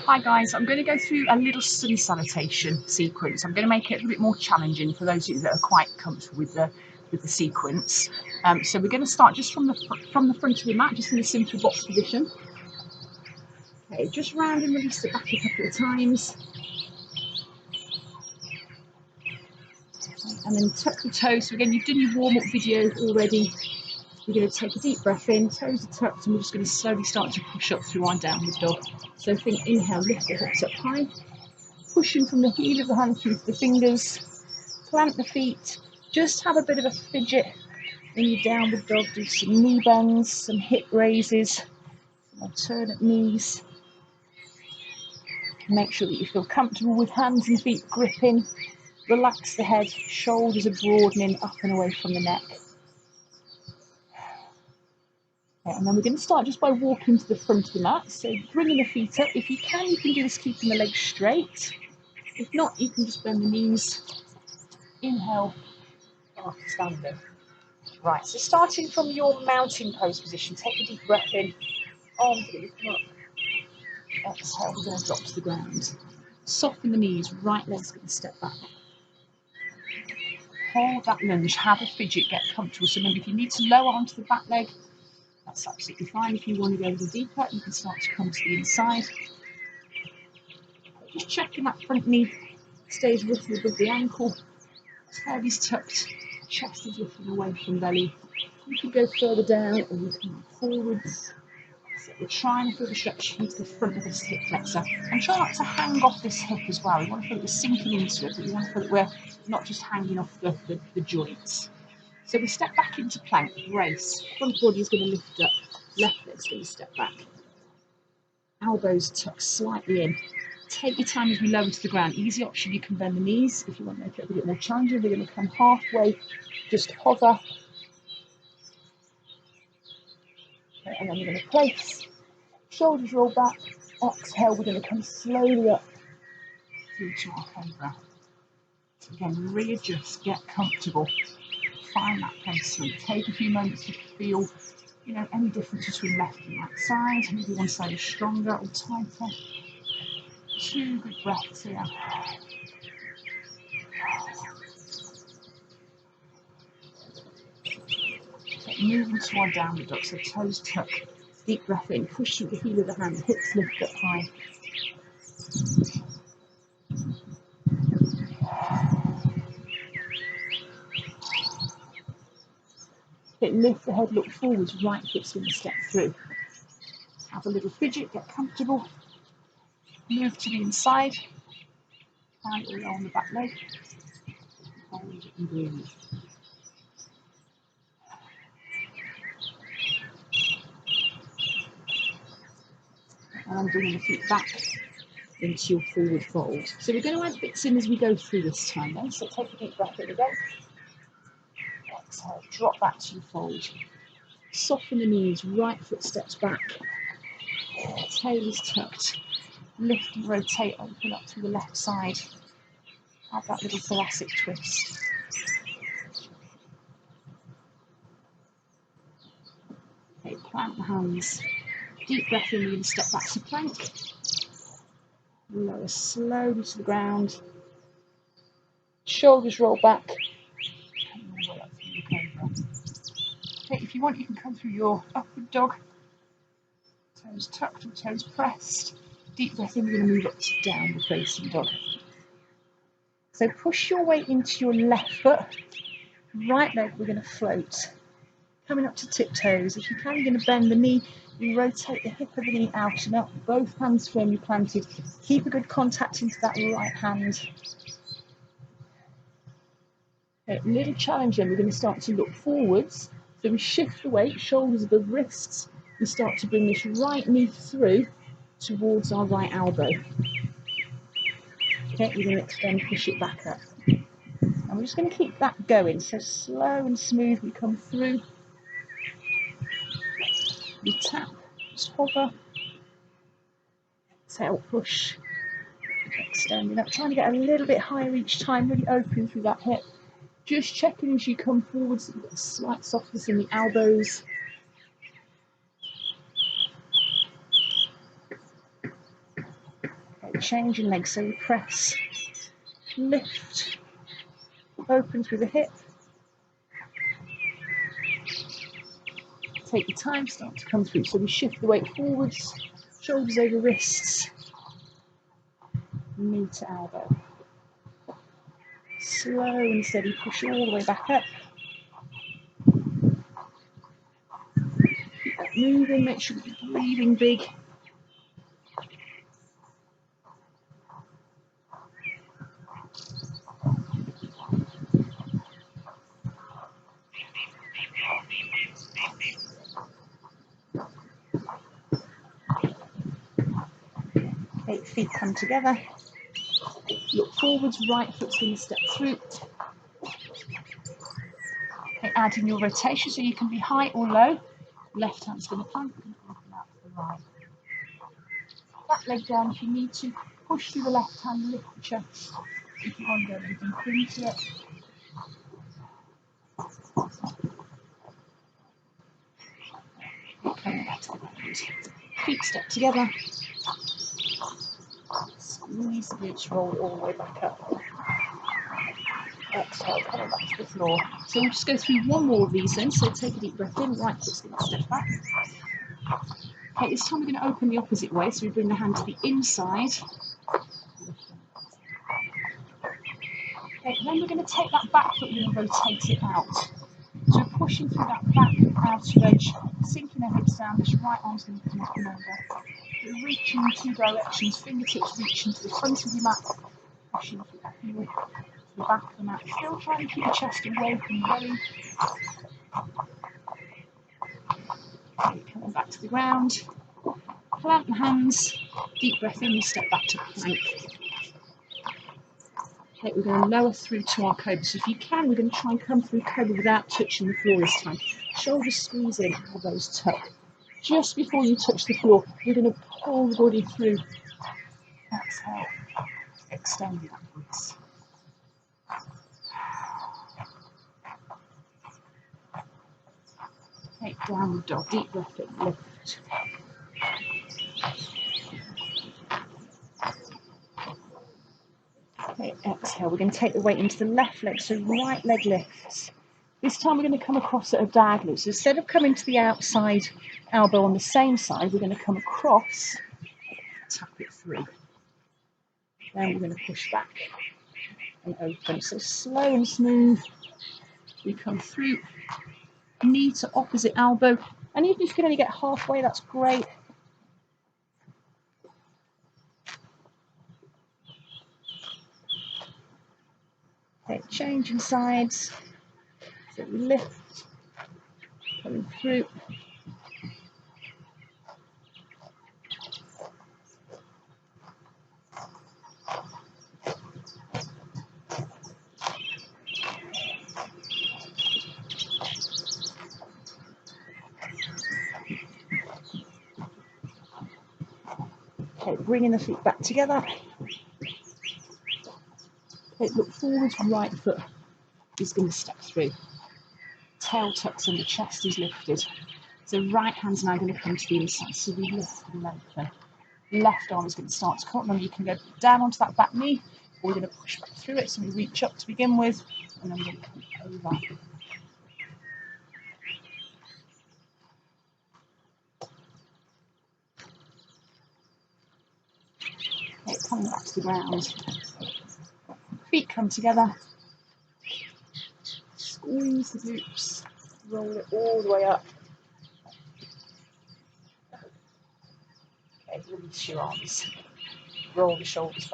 Hi guys, I'm going to go through a little sun salutation sequence. I'm going to make it a little bit more challenging for those of you that are quite comfortable with the sequence. So we're going to start just from the front of the mat, just in a simple box position. Okay, just round and release it back a couple of times. And then tuck the toes. So again, you've done your warm-up video already. We're going to take a deep breath in, toes are tucked, and we're just going to slowly start to push up through our downward dog. So think inhale, lift the hips up high, pushing from the heel of the hand through the fingers, plant the feet, just have a bit of a fidget in your downward dog, do some knee bends, some hip raises, some alternate knees. Make sure that you feel comfortable with hands and feet gripping, relax the head, shoulders are broadening up and away from the neck. Okay, and then we're going to start just by walking to the front of the mat, so bringing the feet up. If you can do this keeping the legs straight. If not, you can just bend the knees. Inhale, up, standing. Right, so starting from your mountain pose position, take a deep breath in, arms are going to come up. Exhale, we're going to drop to the ground. Soften the knees, right leg's going to step back. Hold that lunge, have a fidget, get comfortable. So remember, if you need to lower onto the back leg, that's absolutely fine. If you want to go a little deeper, you can start to come to the inside. Just checking that front knee stays roughly above the ankle. Head is tucked, chest is lifted away from belly. You can go further down or you can move forwards. So we're trying to feel the stretch into the front of this hip flexor. And try not to hang off this hip as well. We want to feel that we're sinking into it, but we want to feel that we're not just hanging off the joints. So we step back into plank, brace. Front body is going to lift up, left leg's going to step back. Elbows tuck slightly in. Take your time as we lower to the ground. Easy option, you can bend the knees. If you want to make it a bit more challenging, we're going to come halfway, just hover. Okay, and then we're going to place. Shoulders roll back. Exhale, we're going to come slowly up through to our cobra. Again, readjust, get comfortable. Find that place through. Take a few moments to feel, any difference between left and right side. Maybe one side is stronger or tighter. 2 good breaths here. Okay, moving to our downward dog, so toes tuck. Deep breath in, push through the heel of the hand, hips lift up high. Okay, lift the head, look forwards, right foot's going to step through. Have a little fidget, get comfortable. Move to the inside. Hand it on the back leg. Hold it and breathe. And I'm bringing the feet back into your forward fold. So we're going to add bits in as we go through this time then. So take a deep breath in again. Exhale, drop back to your fold. Soften the knees, right foot steps back. Tail is tucked. Lift and rotate, open up to the left side. Have that little thoracic twist. Okay, plant the hands. Deep breath in, we're going to step back to plank. Lower slowly to the ground. Shoulders roll back. Come all the way up through your cobra. Okay, if you want, you can come through your upward dog. Toes tucked or toes pressed. Deep breath in, we're going to move up to downward facing dog. So push your weight into your left foot. Right leg, we're going to float. Coming up to tiptoes. If you can, you're going to bend the knee. You rotate the hip of the knee out and up. Both hands firmly planted. Keep a good contact into that right hand. Okay, little challenge then. We're going to start to look forwards. So we shift the weight, shoulders above wrists. We start to bring this right knee through towards our right elbow. Okay, we're going to extend, push it back up. And we're just going to keep that going. So slow and smooth we come through. We tap, just hover. Exhale, push. Extending up, trying to get a little bit higher each time, really open through that hip. Just checking as you come forwards, so you get a slight softness in the elbows. change in legs. So we press, lift, open through the hip. Take the time, start to come through. So we shift the weight forwards, shoulders over wrists, knee to elbow. Slow and steady, push all the way back up. Keep that moving, make sure you're breathing big. Okay, feet come together. Look forwards, right foot's going to step through. Okay, add in your rotation so you can be high or low. Left hand's going to plant, and open out to the right. That leg down if you need to. Push through the left hand, lift the chest. If you want to go a little deeper into it. Coming back to the ground. Feet step together. Squeeze the glutes, roll it all the way back up. Exhale, coming back to the floor. So we'll just go through one more of these then. So take a deep breath in, right foot's going to step back. Okay, this time we're going to open the opposite way. So we bring the hand to the inside. Okay, then we're going to take that back foot, we're going to rotate it out. So we're pushing through that back outer edge, sinking our hips down. This right arm's going to come up and over. We're reaching in two directions, fingertips reaching to the front of your mat, pushing through that heel. The back of the mat, still trying to keep your chest away from the belly. Okay, coming back to the ground. Plant the hands, deep breath in, step back to plank. Okay, we're going to lower through to our cobra. So if you can, we're going to try and come through cobra without touching the floor this time. Shoulders squeeze in, elbows tuck. Just before you touch the floor, we're going to pull the body through. Exhale, extend upwards. Take downward dog, deep breath in, lift. Okay, exhale, we're going to take the weight into the left leg, so right leg lifts. This time we're going to come across at a diagonal. So instead of coming to the outside elbow on the same side, we're going to come across, tap it through. Then we're going to push back and open. So slow and smooth. We come through, knee to opposite elbow. And even if you can only get halfway, that's great. Okay, changing sides. So we lift, coming through. Okay, bringing the feet back together. Okay, look forwards, right foot is going to step through. Tail tucks and the chest is lifted. So right hand's now going to come to the inside. So we lift and lengthen. Left arm is going to start to come up. Remember, you can go down onto that back knee, or we're going to push back through it. So we reach up to begin with, and then we're going to come over. Okay, coming back to the ground. Feet come together. Squeeze the glutes. Roll it all the way up. Okay, release your arms. Roll the shoulders back.